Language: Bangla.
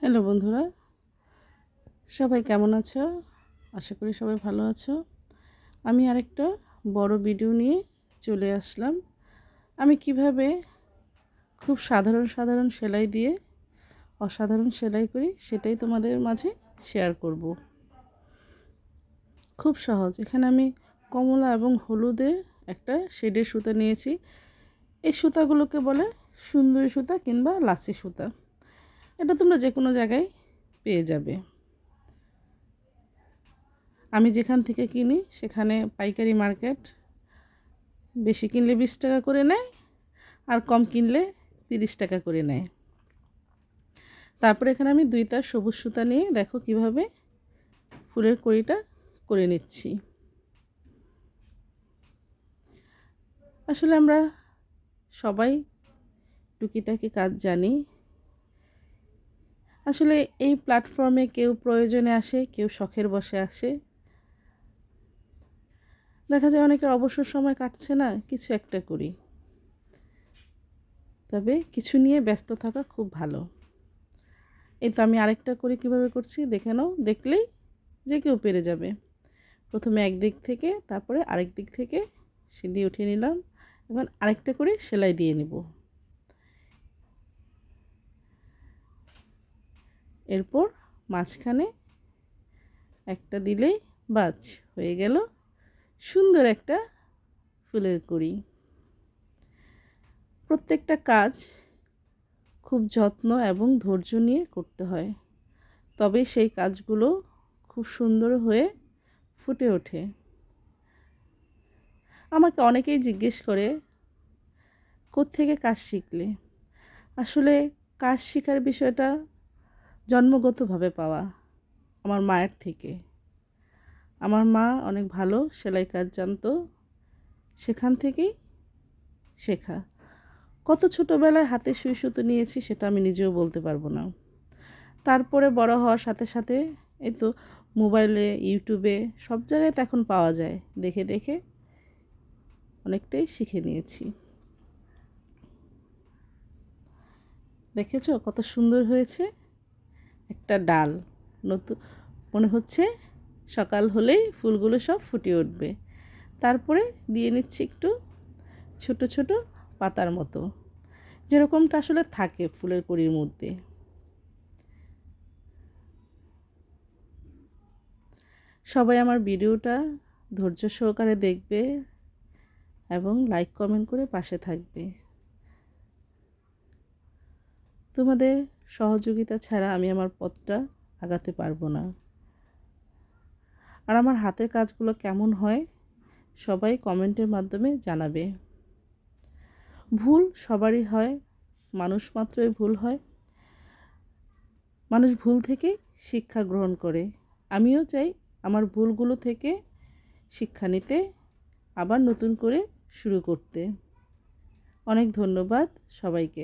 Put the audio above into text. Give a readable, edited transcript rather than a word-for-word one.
হ্যালো বন্ধুরা, সবাই কেমন আছো? আশা করি সবাই ভালো আছো। আমি আরেকটা বড় ভিডিও নিয়ে চলে আসলাম। আমি কিভাবে খুব সাধারণ সেলাই দিয়ে অসাধারণ সেলাই করি সেটাই তোমাদের মাঝে শেয়ার করব। খুব সহজ। এখানে আমি কমলা এবং হলুদের একটা শেডের সুতা নিয়েছি। এই সুতাগুলোকে বলে সুন্দরী সুতা কিংবা লাচি সুতা। এটা তোমরা যে কোনো জায়গায় পেয়ে যাবে। আমি যেখান থেকে কিনি সেখানে পাইকারি মার্কেট, বেশি কিনলে 20 টাকা করে নেয় আর কম কিনলে 30 টাকা করে নেয়। তারপরে এখানে আমি 2 তার সবুজ সুতা নিয়ে দেখো কিভাবে ফুলের কড়িটা করে নিচ্ছি। আসলে আমরা সবাই টুকিটাকি কাজ জানি। আসলে এই প্ল্যাটফর্মে কেউ প্রয়োজনে আসে, কেউ শখের বশে আসে। দেখা যায় অনেকের অবসর সময় কাটছে না, কিছু একটা করি। তবে কিছু নিয়ে ব্যস্ত থাকা খুব ভালো। এই তো আমি আরেকটা করে কিভাবে করছি দেখে নাও, দেখলেই যে কেউ পেরে যাবে। প্রথমে এক দিক থেকে তারপরে আরেক দিক থেকে সিঁড়ি উঠিয়ে নিলাম। এখন আরেকটা করে সেলাই দিয়ে নিব। এরপর মাঝখানে একটা দিলেই বাস হয়ে গেল সুন্দর একটা ফুলের কড়ি। প্রত্যেকটা কাজ খুব যত্ন এবং ধৈর্য নিয়ে করতে হয়, তবে সেই কাজগুলো খুব সুন্দর হয়ে ফুটে ওঠে। আমাকে অনেকেই জিজ্ঞেস করে কোত্থেকে কাজ শিখলে। আসলে কাজ শেখার বিষয়টা জন্মগতভাবে পাওয়া, আমার মায়ের থেকে। আমার মা অনেক ভালো সেলাই কাজ জানতো, সেখান থেকেই শেখা। কত ছোটোবেলায় হাতে সুই সুতো নিয়েছি সেটা আমি নিজেও বলতে পারবো না। তারপরে বড় হওয়ার সাথে সাথে এই তো মোবাইলে, ইউটিউবে সব জায়গায় তো এখন পাওয়া যায়, দেখে দেখে অনেকটাই শিখে নিয়েছি। দেখেছো কত সুন্দর হয়েছে একটা ডাল। নতুন মনে হচ্ছে সকাল হলেই ফুলগুলো সব ফুটে উঠবে। তারপরে দিয়ে নিচ্ছি একটু ছোট ছোট পাতার মতো, যেরকমটা আসলে থাকে ফুলের কড়ির মধ্যে। সবাই আমার ভিডিওটা ধৈর্য সহকারে দেখবে এবং লাইক কমেন্ট করে পাশে থাকবে। তোমাদের সহযোগিতা ছাড়া আমি আমার পথটা আগাতে পারবো না। আর আমার হাতের কাজগুলো কেমন হয় সবাই কমেন্টের মাধ্যমে জানাবে। ভুল সবারই হয়, মানুষ মাত্রই ভুল হয়। মানুষ ভুল থেকে শিক্ষা গ্রহণ করে। আমিও চাই আমার ভুলগুলো থেকে শিক্ষা নিতে, আবার নতুন করে শুরু করতে। অনেক ধন্যবাদ সবাইকে।